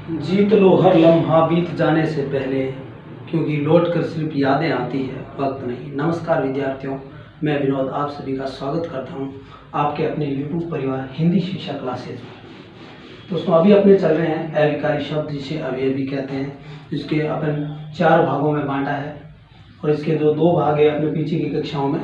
जीत लो हर लम्हा बीत जाने से पहले, क्योंकि लौट कर सिर्फ यादें आती है, वक्त नहीं। नमस्कार विद्यार्थियों, मैं विनोद आप सभी का स्वागत करता हूं आपके अपने यूट्यूब परिवार हिंदी शिक्षा क्लासेज में। दोस्तों, अभी अपने चल रहे हैं अविकारी शब्द, जिसे अवयव भी कहते हैं, जिसके अपन 4 भागों में बांटा है और इसके जो 2 भाग है अपने पीछे की कक्षाओं में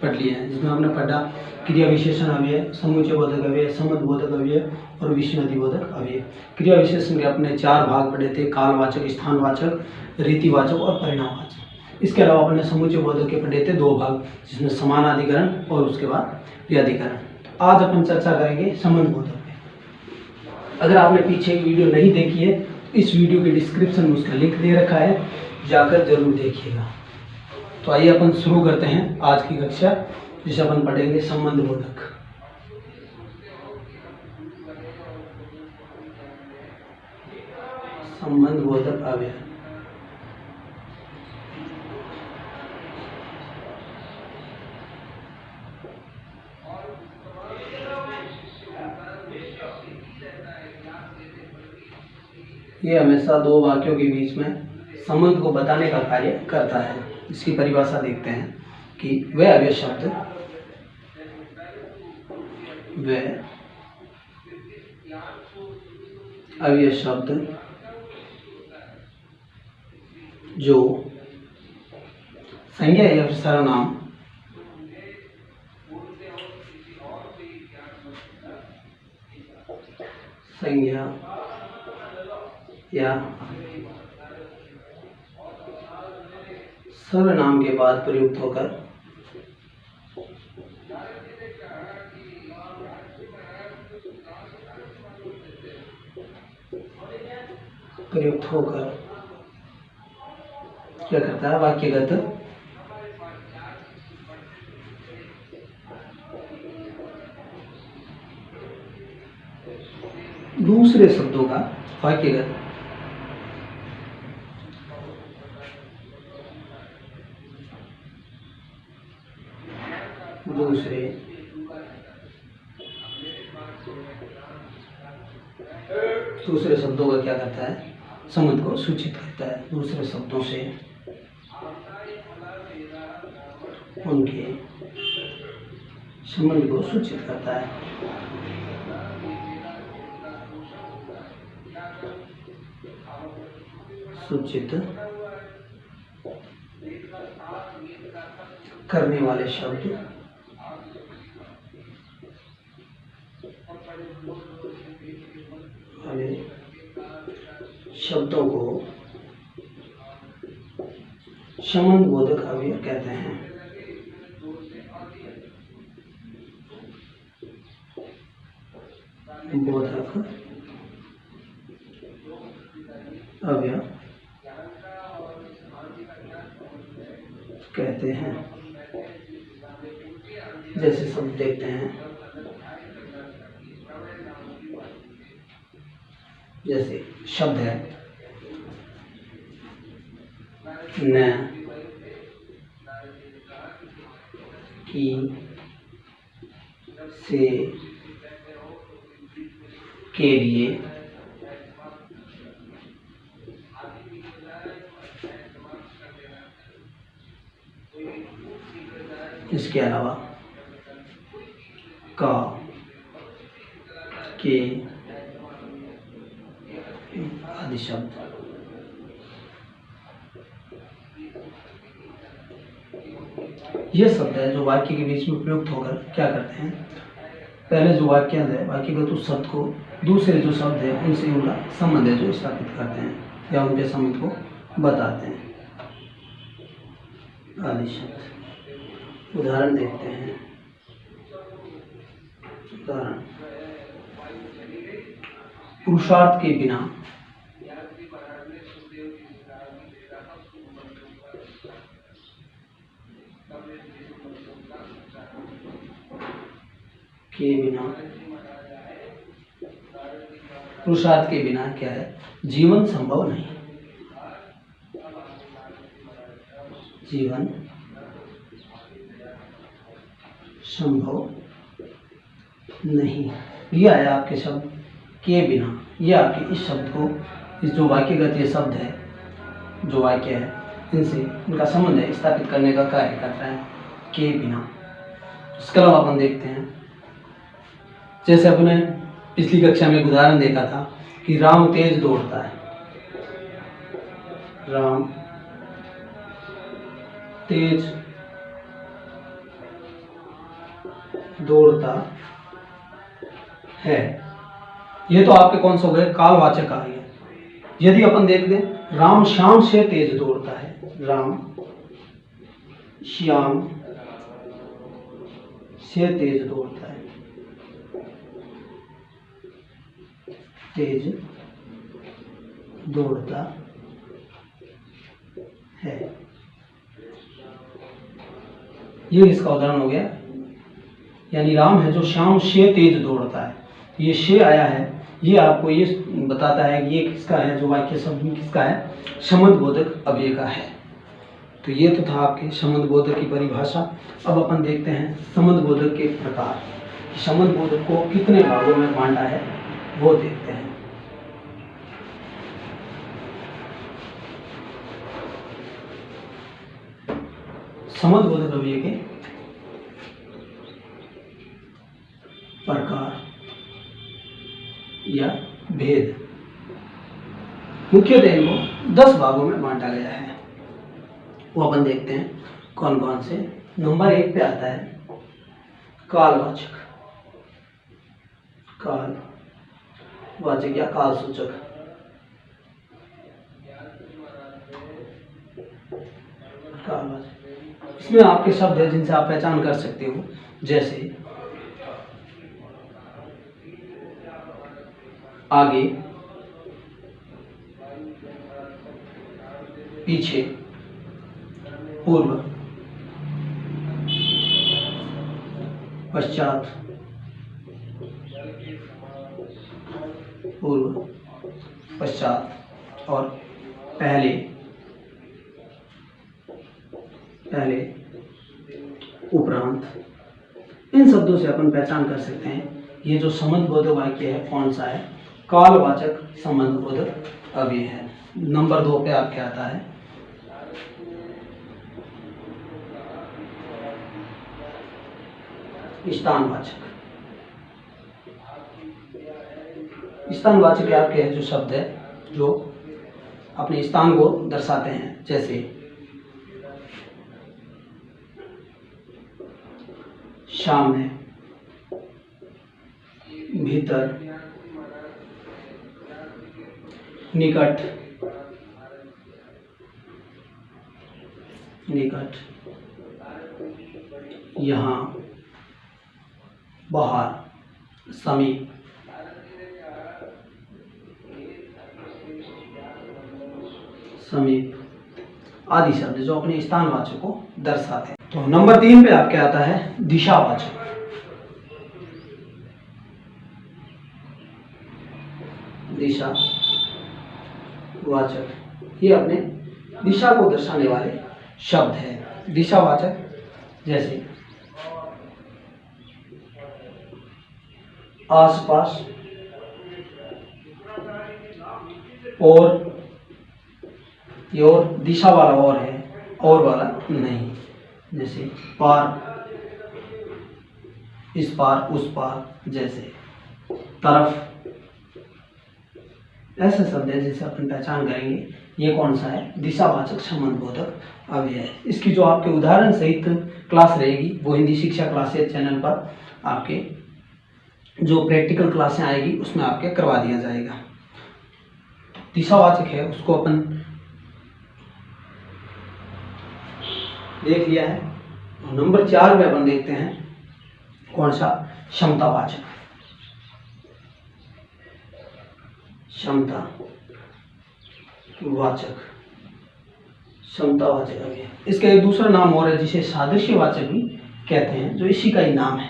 पढ़ लिए हैं, जिसमें हमने पढ़ा क्रिया विशेषण अवयव, समुच्चय बोधक अवयव, संबंध बोधक अवयव और विषमति बोधक अवयव। क्रिया विशेषण के अपने 4 भाग पढ़े थे, कालवाचक, स्थानवाचक, रीतिवाचक और परिणामवाचक। इसके अलावा अपने समुच्चय बोधक के पढ़े थे 2 भाग, जिसमें समानाधिकरण और उसके बाद व्याधिकरण। आज अपन चर्चा करेंगे संबंध बोधक पे। अगर आपने पीछे की वीडियो नहीं देखी है तो इस वीडियो के डिस्क्रिप्शन में उसका लिंक दे रखा है, जाकर जरूर देखिएगा। तो आइए अपन शुरू करते हैं आज की कक्षा, जिसे अपन पढ़ेंगे संबंध बोधक। संबंध बोधक अवयव। ये हमेशा 2 वाक्यों के बीच में संबंध को बताने का कार्य करता है। इसकी परिभाषा देखते हैं कि वह अवयव शब्द जो संज्ञा या सर्वनाम या सर्वनाम के बाद प्रयुक्त होकर क्या करता है, वाक्यगत दूसरे शब्दों का वाक्यगत दूसरे शब्दों का क्या करता है, संबंध को सूचित करता है। दूसरे शब्दों से उनके संबंध को सूचित करता है। सूचित करने वाले शब्द शब्दों को संबंध बोधक अवयव कहते हैं। बोधक अवयव कहते हैं। जैसे शब्द देखते हैं, जैसे शब्द है न, की, से, के लिए, इसके अलावा का, के आदि शब्द। ये शब्द है जो वाक्य के बीच में प्रयुक्त होकर क्या करते हैं, पहले जो वाक्यांश है वाक्यगत उस शब्द को दूसरे जो शब्द है उनसे उनका संबंध है जो स्थापित करते हैं या उनके संबंध को बताते हैं। आदि शब्द। उदाहरण देखते हैं। उदाहरण, पुरुषार्थ के बिना पुरुषार्थ के बिना क्या है, जीवन संभव नहीं। जीवन संभव नहीं। यह है आपके शब्द के बिना, यह आपके इस शब्द को इस जो वाक्यगत ये शब्द है, जो वाक्य है, इनसे इनका संबंध है स्थापित करने का कार्य करता है के बिना। इसके अलावा अपन देखते हैं, जैसे अपने पिछली कक्षा में एक उदाहरण देखा था कि राम तेज दौड़ता है। राम तेज दौड़ता है। ये तो आपके कौन से हो गए, कालवाचक आ गए। यदि अपन देख दें, राम श्याम से तेज दौड़ता है। राम श्याम से तेज दौड़ता है, तेज दौड़ता है। ये इसका उदाहरण हो गया। यानी राम है जो श्याम से तेज दौड़ता है। ये से आया है, ये आपको ये बताता है कि ये किसका है, जो वाक्य शब्द किसका है, संबंधबोधक अव्यय का है। तो ये तो था आपके संबंधबोधक की परिभाषा। अब अपन देखते हैं संबंधबोधक के प्रकार। संबंधबोधक को कितने भागों में बांटा है वो देखते हैं। संबंधबोधक अव्यय के प्रकार या भेद, मुख्यतः इनको 10 भागों में बांटा गया है। वो अपन देखते हैं कौन कौन से। नंबर 1 पे आता है कालवाचक। कालवाचक या कालसूचक। कालवाचक, इसमें आपके शब्द है जिनसे आप पहचान कर सकते हो, जैसे आगे, पीछे, पूर्व, पश्चात, पूर्व, पश्चात और पहले, उपरांत। इन शब्दों से अपन पहचान कर सकते हैं ये जो संबंधबोधक वाक्य है कौन सा है, कालवाचक संबंधबोधक अव्यय है। नंबर 2 पे आपके आता है स्थानवाचक। स्थानवाचक आपके हैं जो शब्द है जो अपने स्थान को दर्शाते हैं, जैसे सामने, भीतर, निकट, यहाँ, बाहर, समीप, आदि शब्द जो अपने स्थानवाचक को दर्शाते हैं। तो नंबर 3 पे आपके आता है दिशावाचक। दिशावाचक ये अपने दिशा को दर्शाने वाले शब्द है। दिशावाचक जैसे आसपास, और, ये और दिशा वाला और है, और वाला नहीं। जैसे पार, इस पार, उस पार, जैसे तरफ, ऐसे शब्द है जिसे अपन पहचान करेंगे ये कौन सा है, दिशावाचक संबंधबोधक अव्यय है। इसकी जो आपके उदाहरण सहित क्लास रहेगी वो हिंदी शिक्षा क्लासेज चैनल पर आपके जो प्रैक्टिकल क्लासें आएगी उसमें आपके करवा दिया जाएगा। दिशावाचक है उसको अपन देख लिया है। नंबर 4 में अपन देखते हैं कौन सा, क्षमतावाचक। क्षमतावाचक अव्यय। इसका एक दूसरा नाम और है जिसे सादृश्यवाचक भी कहते हैं, जो इसी का ही नाम है।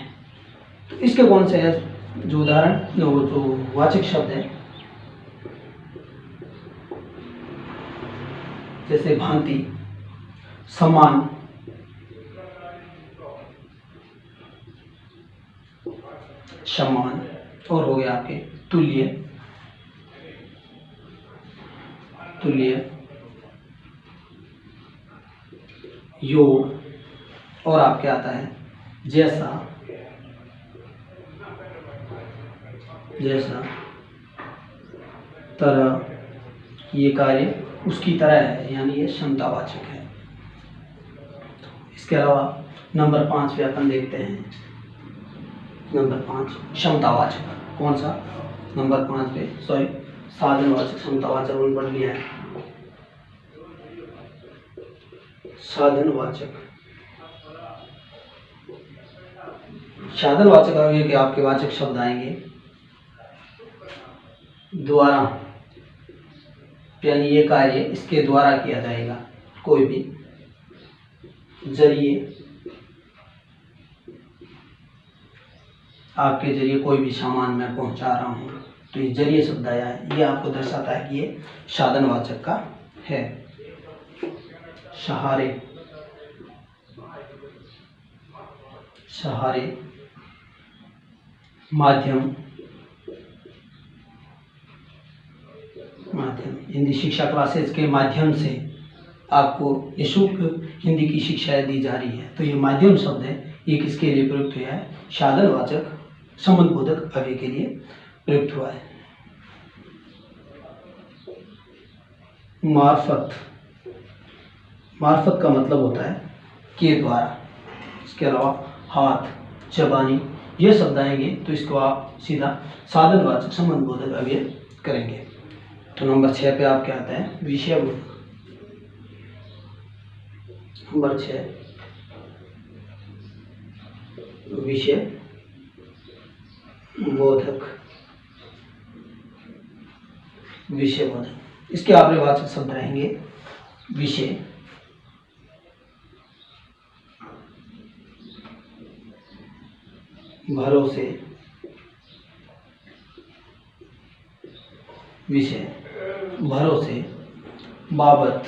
तो इसके कौन से है जो उदाहरण, जो वाचक शब्द है, जैसे भांति, समान, और हो गया आपके तुल्य, तुल्य, योग और आपके आता है जैसा, जैसा, तरह, ये कार्य उसकी तरह है, यानी ये क्षमतावाचक है। इसके अलावा नंबर 5 पे अपन देखते हैं, नंबर 5 क्षमतावाचक। कौन सा? नंबर 5 पे साधनवाचक क्षमतावाचक वन पढ़ लिया है। साधनवाचक, साधनवाचक आगे के आपके वाचक शब्द आएंगे द्वारा, यानी ये कार्य इसके द्वारा किया जाएगा। कोई भी जरिए, आपके जरिए कोई भी सामान मैं पहुंचा रहा हूं, तो ये जरिए शब्द आया है, ये आपको दर्शाता है कि ये साधनवाचक का है। सहारे, सहारे, माध्यम, माध्यम, हिंदी शिक्षा क्लासेस के माध्यम से आपको निःशुल्क हिंदी की शिक्षा दी जा रही है। तो ये माध्यम शब्द है, ये किसके लिए प्रयुक्त हुआ है? साधनवाचक संबंधबोधक अव्यय के लिए प्रयुक्त हुआ है। मार्फत, मार्फत का मतलब होता है के द्वारा। इसके अलावा हाथ, जबानी, ये शब्द आएंगे तो इसको आप सीधा साधनवाचक संबंधबोधक अव्यय करेंगे। तो नंबर 6 पे आप क्या आता है? विषयबोधक। नंबर 6 विषय बोधक, विषय बोधक। इसके आपके वाचक शब्द रहेंगे विषय, भरोसे, विषय, भरोसे, बाबत,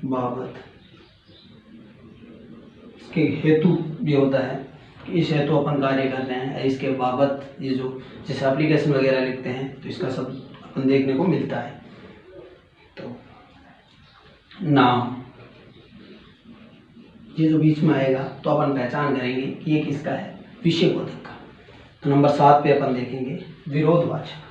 बाबत। इसके हेतु भी होता है कि इस हेतु अपन कार्य कर रहे हैं, इसके बाबत, ये जो जैसे एप्लीकेशन वगैरह लिखते हैं तो इसका सब अपन देखने को मिलता है। तो नाम, ये जो बीच में आएगा तो अपन पहचान करेंगे कि ये किसका है? विषय बोधक का। तो नंबर 7 पे अपन देखेंगे विरोधवाचक।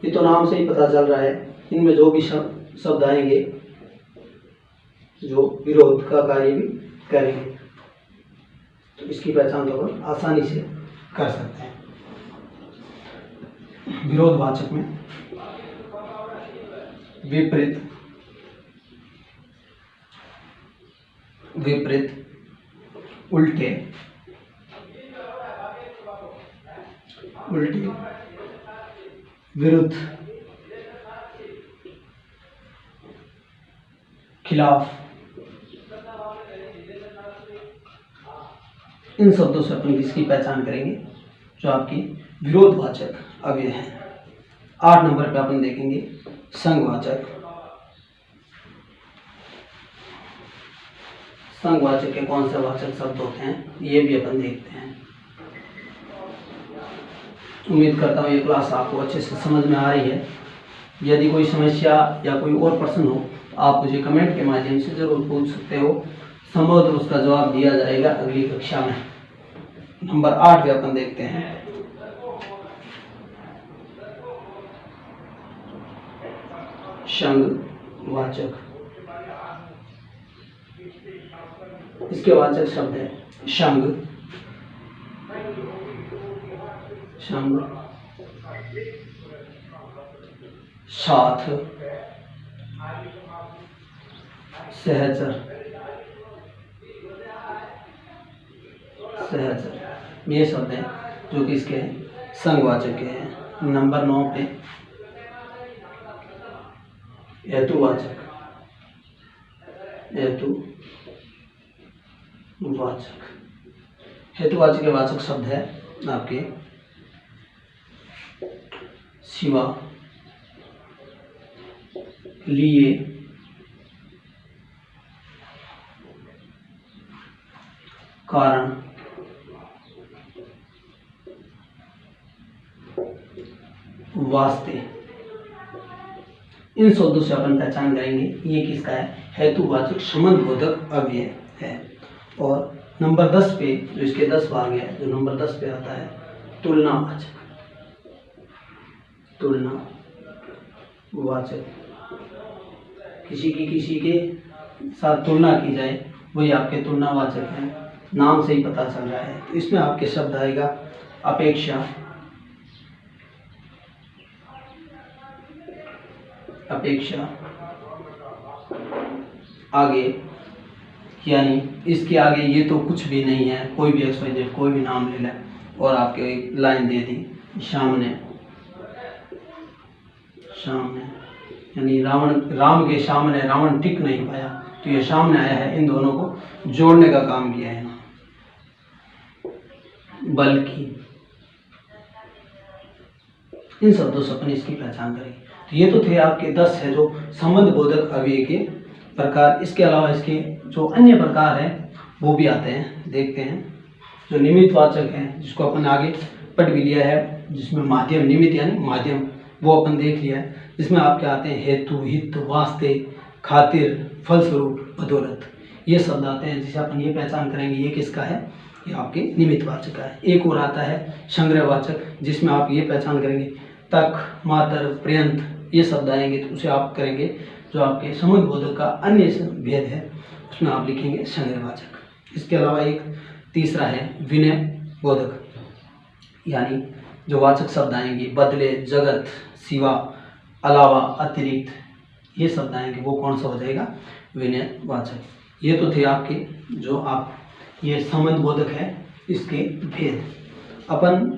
ये तो नाम से ही पता चल रहा है, इनमें जो भी शब्द आएंगे जो विरोध का कार्य भी करेंगे, तो इसकी पहचान तो अपन आसानी से कर सकते हैं। विरोधवाचक में विपरीत, विपरीत, उल्टे, उल्टे, विरुद्ध, खिलाफ, इन शब्दों से अपन किसकी पहचान करेंगे? जो आपकी विरोधवाचक अव्यय है। 8 नंबर पे अपन देखेंगे संघवाचक। संघवाचक के कौन से वाचक शब्द होते हैं ये भी अपन देखते हैं। उम्मीद करता हूँ ये क्लास आपको अच्छे से समझ में आ रही है। यदि कोई समस्या या कोई और प्रश्न हो तो आप मुझे कमेंट के माध्यम से जरूर पूछ सकते हो, संभवतः उसका जवाब दिया जाएगा अगली कक्षा में। नंबर 8 पे अपन देखते हैं संघवाचक। इसके वाचक शब्द है संघ, संघ, साथ, सहचर, सहचर, ये शब्द हैं जो कि इसके संघवाचक के हैं। नंबर 9 पे हेतुवाचक, हेतुवाचक, हेतुवाचक के वाचक शब्द है आपके सिवा, लिए, कारण, वास्ते, इन शब्दों से अपन पहचान करेंगे ये किसका है, हेतुवाचक संबंध बोधक अव्यय है। और नंबर 10 पे जो इसके 10 भाग है, जो नंबर 10 पे आता है तुलनावाचक, तुलनावाचक, किसी के साथ तुलना की जाए वही आपके तुलनावाचक है, नाम से ही पता चल रहा है। तो इसमें आपके शब्द आएगा अपेक्षा, अपेक्षा, आगे, यानी इसके आगे ये तो कुछ भी नहीं है, कोई भी XYZ कोई भी नाम ले लें और आपके एक लाइन दे दी, सामने, सामने, यानी राम के सामने रावण टिक नहीं पाया, तो ये सामने आया है, इन दोनों को जोड़ने का काम किया है। बल्कि, इन शब्दों से अपन इसकी पहचान करेंगे। तो ये तो थे आपके 10 है जो संबंध बोधक अव्यय के प्रकार। इसके अलावा इसके जो अन्य प्रकार हैं वो भी आते हैं, देखते हैं। जो निमित्तवाचक हैं, जिसको अपन आगे पढ़ भी लिया है, जिसमें माध्यम, निमित्त यानी माध्यम, वो अपन देख लिया है। जिसमें आपके आते हैं हेतु, हित, वास्ते, खातिर, फलस्वरूप, बदौलत, ये शब्द आते हैं, जिसे अपन ये पहचान करेंगे ये किसका है, ये आपके निमित्तवाचक का है। एक और आता है संग्रहवाचक, जिसमें आप ये पहचान करेंगे तक, मातर, पर्यंत, ये शब्द आएंगे, तो उसे आप करेंगे जो आपके संबंध बोधक का अन्य भेद है, उसमें आप लिखेंगे संग्रहवाचक। इसके अलावा एक तीसरा है विनय बोधक, यानी जो वाचक शब्द आएंगे बदले, जगत, सिवा, अलावा, अतिरिक्त, ये शब्द आएंगे, वो कौन सा हो जाएगा, विनय वाचक। ये तो थे आपके जो आप ये संबंध बोधक है इसके भेद। अपन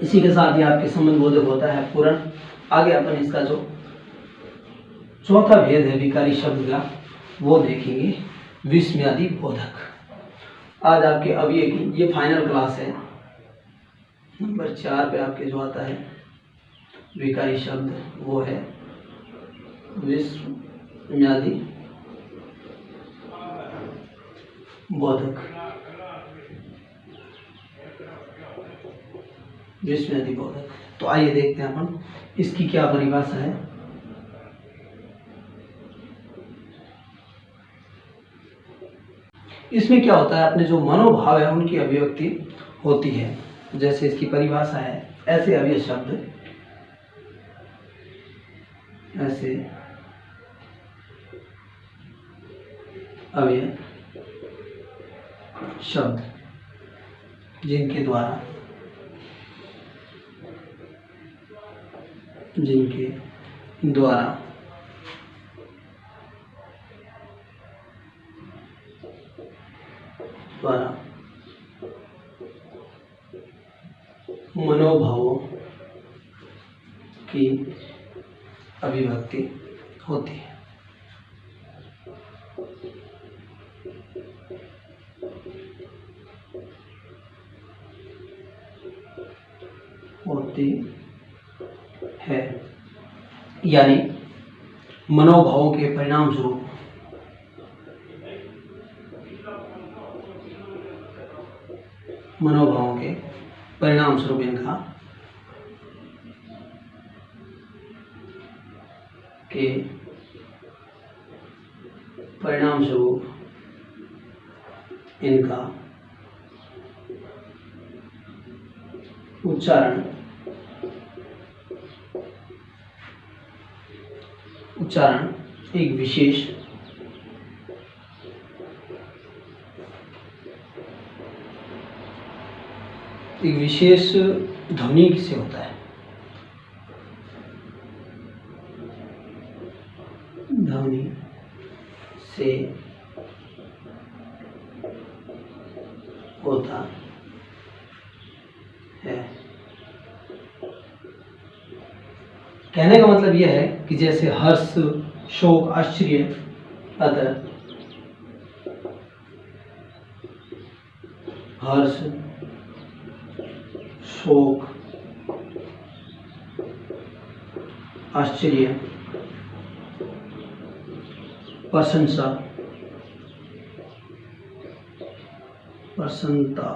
इसी के साथ ही आपके संबंध बोधक होता है पूर्ण। आगे अपन इसका जो चौथा भेद है विकारी शब्द का, वो देखेंगे विस्मयादि बोधक। आज आपके अव्यय की ये फाइनल क्लास है। नंबर 4 पे आपके जो आता है विकारी शब्द, वो है विस्मयादि बोधक, विस्मयादि बोधक। तो आइए देखते हैं अपन इसकी क्या परिभाषा है। इसमें क्या होता है, अपने जो मनोभाव है उनकी अभिव्यक्ति होती है। जैसे इसकी परिभाषा है, ऐसे अव्यय शब्द, ऐसे अव्यय शब्द जिनके द्वारा मनोभावों की अभिव्यक्ति होती है। यानी मनोभावों के परिणाम स्वरूप इनका उच्चारण एक विशेष ध्वनि से होता है। ध्वनि से होता है। कहने का मतलब यह है कि जैसे हर्ष, शोक, आश्चर्य, अतः हर्ष, शोक, आश्चर्य, प्रशंसा, प्रसन्नता,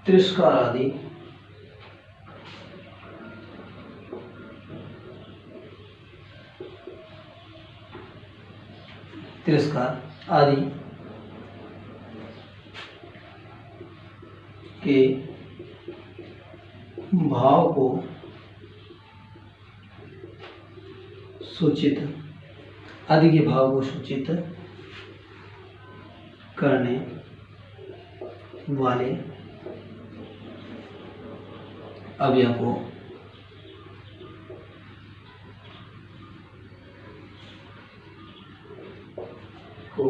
तिरस्कार आदि के भाव को सूचित करने वाले अवयव को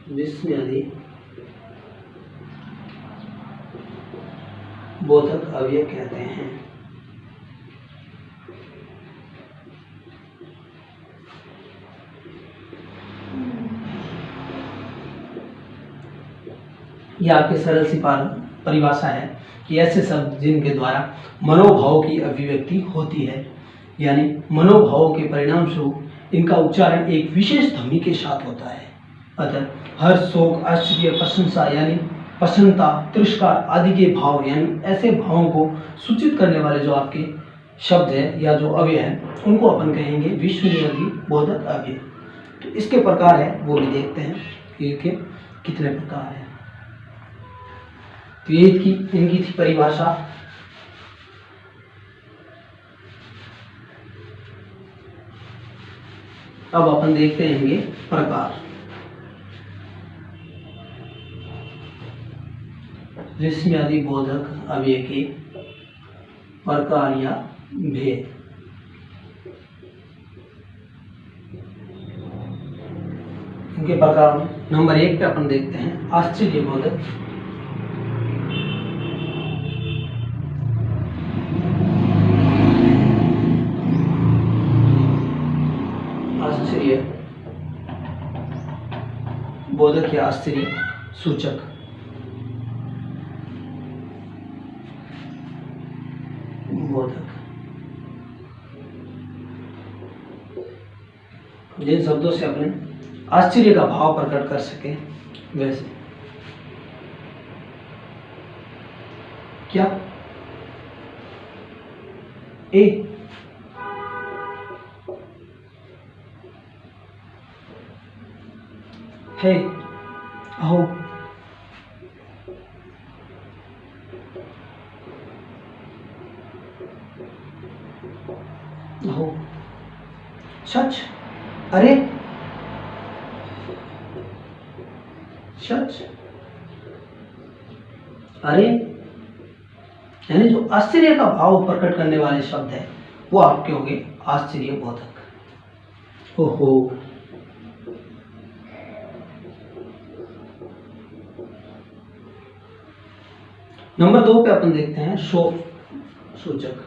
विस्मयादि बोधक अवयव कहते हैं। यह आपके सरल सी परिभाषा है कि ऐसे शब्द जिनके द्वारा मनोभाव की अभिव्यक्ति होती है, यानी मनोभावों के परिणाम स्वरूप इनका उच्चारण एक विशेष ध्वनि के साथ होता है। अतः हर्ष, शोक, आश्चर्य, प्रशंसा यानी प्रसन्नता, तिरस्कार आदि के भाव यानी ऐसे भावों को सूचित करने वाले जो आपके शब्द है या जो अवयव है उनको अपन कहेंगे विस्मयादि बोधक अवयव। तो इसके प्रकार है वो भी देखते हैं कि इनके कितने प्रकार हैं। तो ये इनकी थी परिभाषा। अब अपन देखते हैं इनके प्रकार। विस्मयादि बोधक अवयव के प्रकार या भेद। इनके प्रकार नंबर 1 पे अपन देखते हैं आश्चर्य बोधक। आश्चर्य बोधक या आश्चर्य सूचक। बोधक जिन शब्दों से अपने आश्चर्य का भाव प्रकट कर सके, वैसे क्या ए है, आओ, हो, सच, अरे, सच, अरे, यानी जो आश्चर्य का भाव प्रकट करने वाले शब्द है वो आपके हो गए आश्चर्य बोधक। ओहो, नंबर 2 पे अपन देखते हैं शोक सूचक।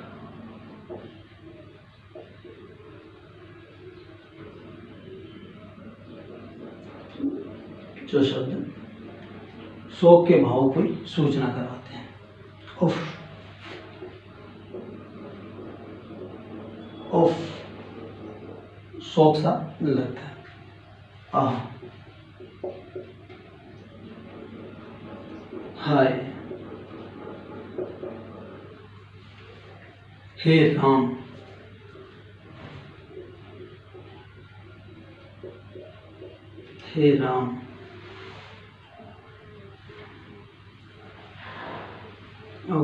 जो शब्द शोक के भाव को सूचना करवाते हैं। उफ, उफ, शोक सा लगता है। आह, हाय, हे राम, हे राम, ओ,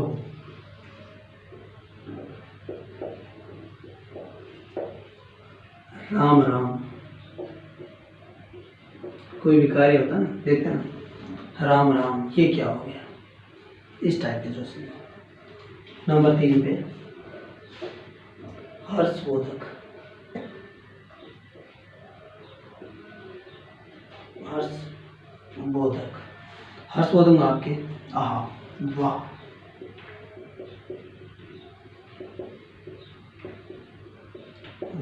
राम राम। कोई भी कार्य होता है ना, देखते हैं ना, राम राम, ये क्या हो गया, इस टाइप के जो से। नंबर 3 पे हर्षबोधक। हर्षबोधक, हर्षबोधक आपके आहा, वाह,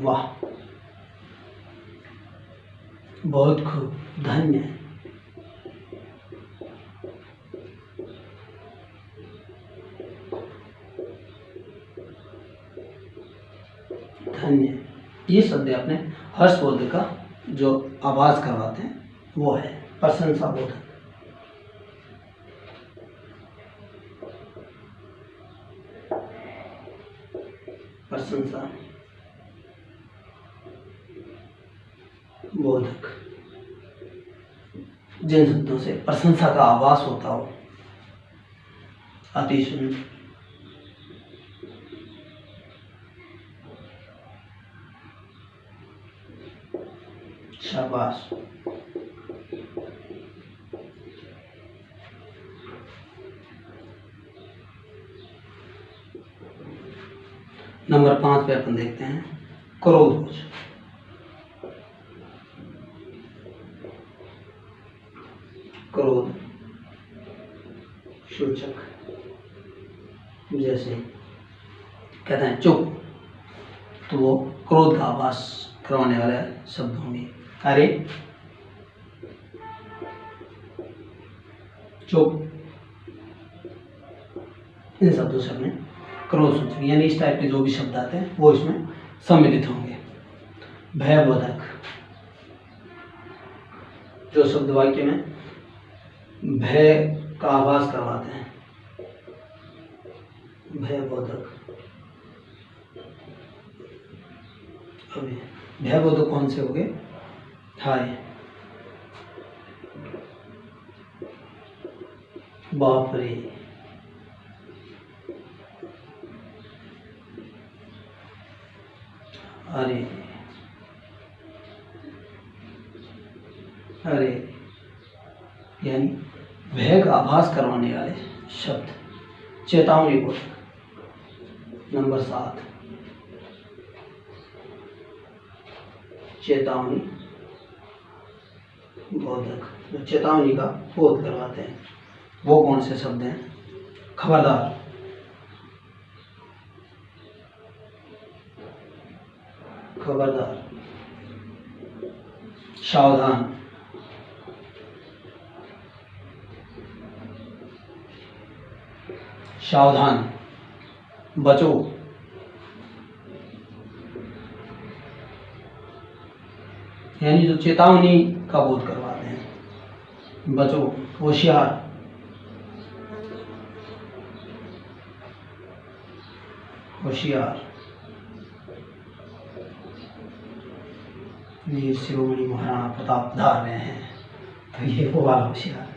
वाह, बहुत खूब, धन्य, धन्य। ये शब्द अपने हर्षबोधक का जो आवाज करवाते हैं वो है प्रशंसा बोधक। प्रशंसा बोधक, जिन शब्दों से प्रशंसा का आभास होता हो। अति सुंदर, शाबाश, नंबर 5 पे अपन देखते हैं क्रोध, क्रोध सूचक, जैसे कहते हैं चुप, तो वो क्रोध का आभास करवाने वाले शब्द होंगे। अरे चुप, इन शब्दों से अपने क्रोध सूचक यानी इस टाइप के जो भी शब्द आते हैं वो इसमें सम्मिलित होंगे। भयबोधक, जो शब्द वाक्य में भय का आभास करवाते हैं। भयबोधक, अभी भयबोधक कौन से हो गए? हाय, बाप रे, अरे, अरे, यानी भय का आभास करवाने वाले शब्द। चेतावनी बोधक, नंबर 7, चेतावनी बोधक, जो चेतावनी का बोध करवाते हैं वो कौन से शब्द हैं? खबरदार, खबरदार, सावधान, सावधान, बचो, यानी जो चेतावनी का बोध करवाते हैं। बचो, होशियार, होशियार, वीर शिरोमणि महाराणा प्रताप धार रहे हैं, तो ये वो वाला होशियार।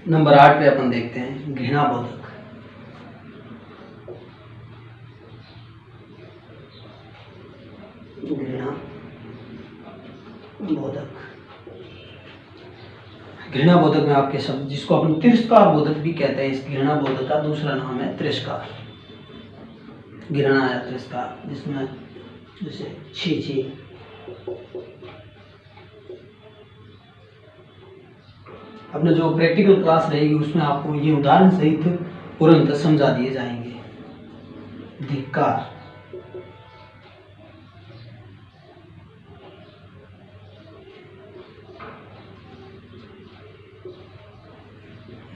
नंबर 8 पे अपन देखते हैं घृणा बोधक, घृणा बोधक, घृणा बोधक में आपके शब्द जिसको अपन तिरस्कार बोधक भी कहते हैं, इस घृणा बोधक का दूसरा नाम है तिरस्कार। घृणा या तिरस्कार, जिसमें जैसे छी छी, अपने जो प्रैक्टिकल क्लास रहेगी उसमें आपको ये उदाहरण सहित तुरंत समझा दिए जाएंगे। धिक्कार,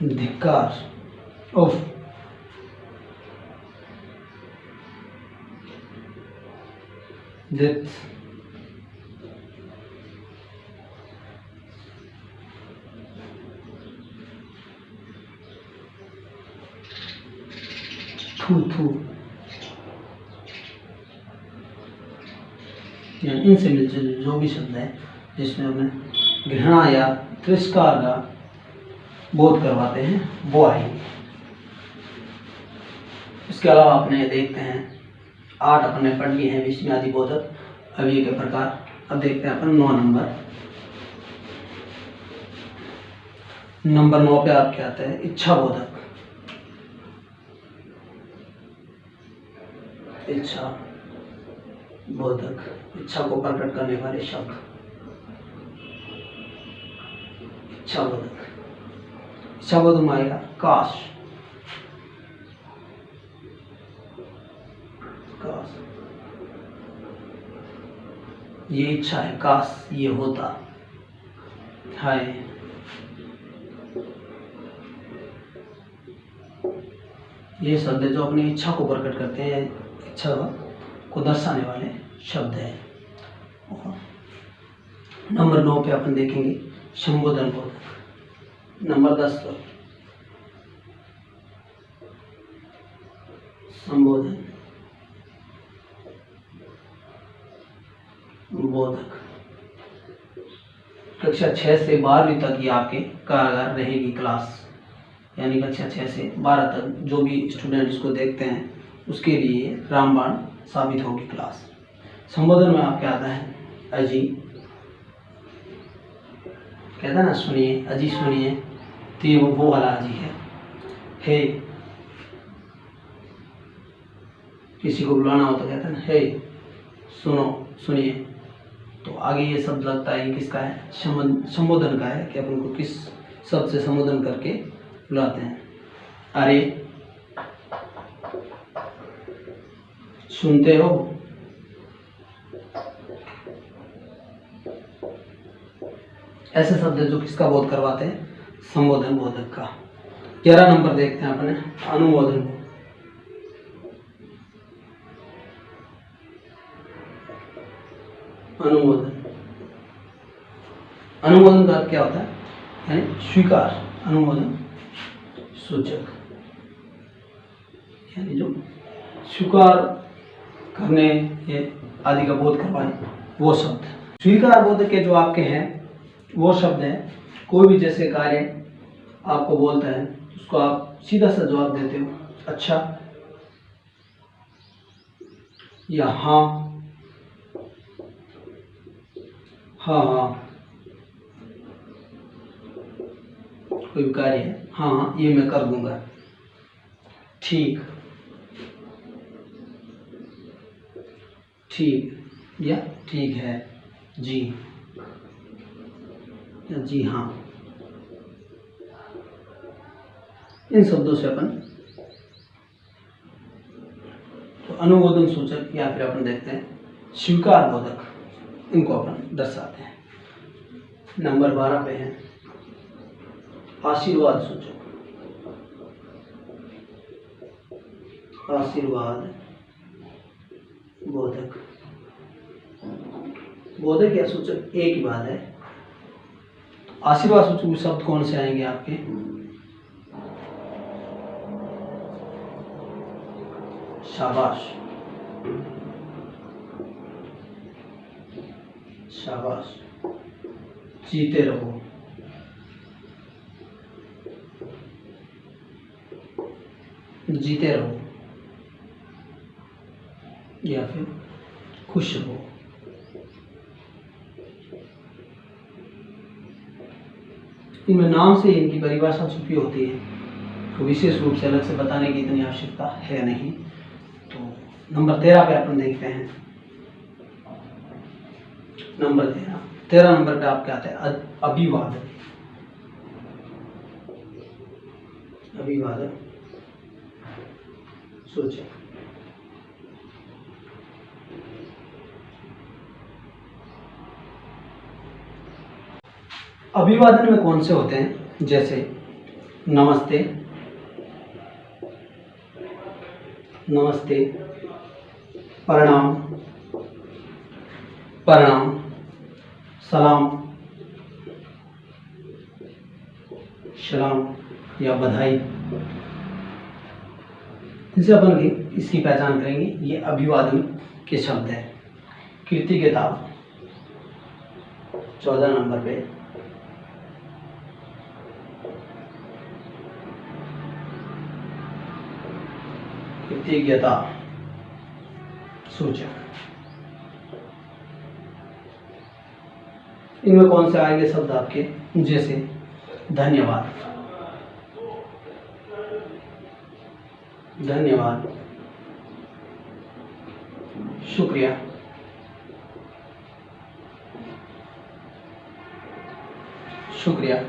धिक्कार, उफ, जित, थू थू, इनसे मिलजुल जो भी शब्द है जिसमें हमें घृणा या तिरस्कार का बोध करवाते हैं वो आएंगे। इसके अलावा अपने देखते हैं 8 अपने पढ़ लिए हैं विस्मयादि बोधक, अव्यय के प्रकार। अब देखते हैं अपन 9 नंबर 9 पे आपके आते हैं इच्छा बोधक। इच्छा बोधक, इच्छा को प्रकट करने वाले शब्द। इच्छा बोधक, इच्छा बोधक में आएगा काश, काश, ये इच्छा है, काश ये होता। हाय, ये शब्द जो अपनी इच्छा को प्रकट करते हैं, इच्छा को दर्शाने वाले शब्द है। नंबर 9 पे अपन देखेंगे संबोधन बोधक। नंबर 10 पर संबोधन, बोधक। कक्षा 6 से 12वीं तक ये आपके कारगर रहेगी क्लास, यानी कक्षा 6 से 12 तक जो भी स्टूडेंट इसको देखते हैं उसके लिए रामबाण साबित होगी क्लास। संबोधन में आपके आता है अजी, कहता है ना सुनिए, अजी सुनिए, तो ये वो वाला अजी है। हे, किसी को बुलाना हो तो कहते हैं हे सुनो, सुनिए। तो आगे ये शब्द लगता है ये किसका है, संबोधन का है कि अपन को किस शब्द से संबोधन करके बुलाते हैं। अरे, सुनते हो, ऐसे शब्द है जो किसका बोध करवाते हैं, संबोधन बोधक का। 11 नंबर देखते हैं अपने अनुमोदन को। अनुमोदन, अनुमोदन का अर्थ क्या होता है, यानी स्वीकार, अनुमोदन सूचक, यानी जो स्वीकार करने ये आदि का बोध करवाए वो शब्द। स्वीकार बोधक के जो आपके हैं वो शब्द हैं, कोई भी जैसे कार्य आपको बोलता है उसको आप सीधा सा जवाब देते हो, अच्छा या हाँ, हाँ हाँ, कोई भी कार्य है, हाँ ये मैं कर दूंगा, ठीक, ठीक या ठीक है, जी या जी हाँ। इन शब्दों से अपन तो अनुमोदन सूचक या फिर अपन देखते हैं स्वीकार बोधक, इनको अपन दर्शाते हैं। नंबर 12 पे है आशीर्वाद सूचक। आशीर्वाद बोधक, बोधक या सूचक एक ही बात है। आशीर्वाद सूचक शब्द कौन से आएंगे आपके, शाबाश, शाबाश, जीते रहो, जीते रहो, या फिर खुश रहो। इनमें नाम से इनकी परिभाषा छुपी होती है, तो विशेष रूप से अलग से बताने की इतनी आवश्यकता है नहीं। तो नंबर 13 पे अपन देखते हैं। नंबर 13 नंबर पे आपके आते हैं अभिवादन। अभिवादन सूचक, अभिवादन में कौन से होते हैं, जैसे नमस्ते, नमस्ते, प्रणाम, प्रणाम, सलाम, सलाम या बधाई। इनसे अपन इसकी पहचान करेंगे, ये अभिवादन के शब्द है। कीर्ति किताब 14 नंबर पे कृतज्ञता सूचक। इनमें कौन से आएंगे शब्द आपके, जैसे धन्यवाद, धन्यवाद, शुक्रिया, शुक्रिया,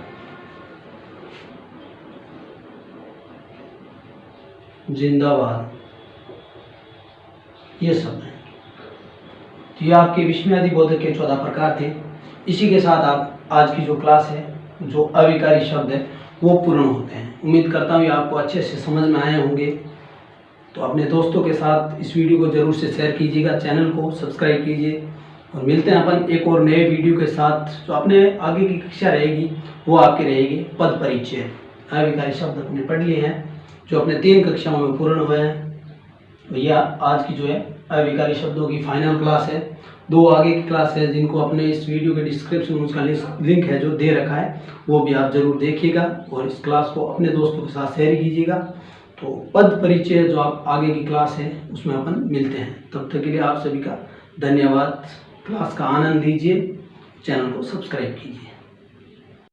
जिंदाबाद, ये शब्द हैं। तो ये आपके विस्मयादि बोधक के 14 प्रकार थे। इसी के साथ आप आज की जो क्लास है, जो अविकारी शब्द है वो पूर्ण होते हैं। उम्मीद करता हूँ ये आपको अच्छे से समझ में आए होंगे। तो अपने दोस्तों के साथ इस वीडियो को जरूर से शेयर कीजिएगा, चैनल को सब्सक्राइब कीजिए और मिलते हैं अपन एक और नए वीडियो के साथ। जो अपने आगे की कक्षा रहेगी वो आपकी रहेगी पद परिचय। अविकारी शब्द अपने पढ़ लिए हैं जो अपने 3 कक्षाओं में पूर्ण हुए हैं। तो यह आज की जो है अविकारी शब्दों की फाइनल क्लास है। 2 आगे की क्लास है जिनको अपने इस वीडियो के डिस्क्रिप्शन में उसका लिंक है जो दे रखा है, वो भी आप ज़रूर देखिएगा और इस क्लास को अपने दोस्तों के साथ शेयर कीजिएगा। तो पद परिचय जो आप आगे की क्लास है उसमें अपन मिलते हैं। तब तक के लिए आप सभी का धन्यवाद। क्लास का आनंद लीजिए, चैनल को सब्सक्राइब कीजिए।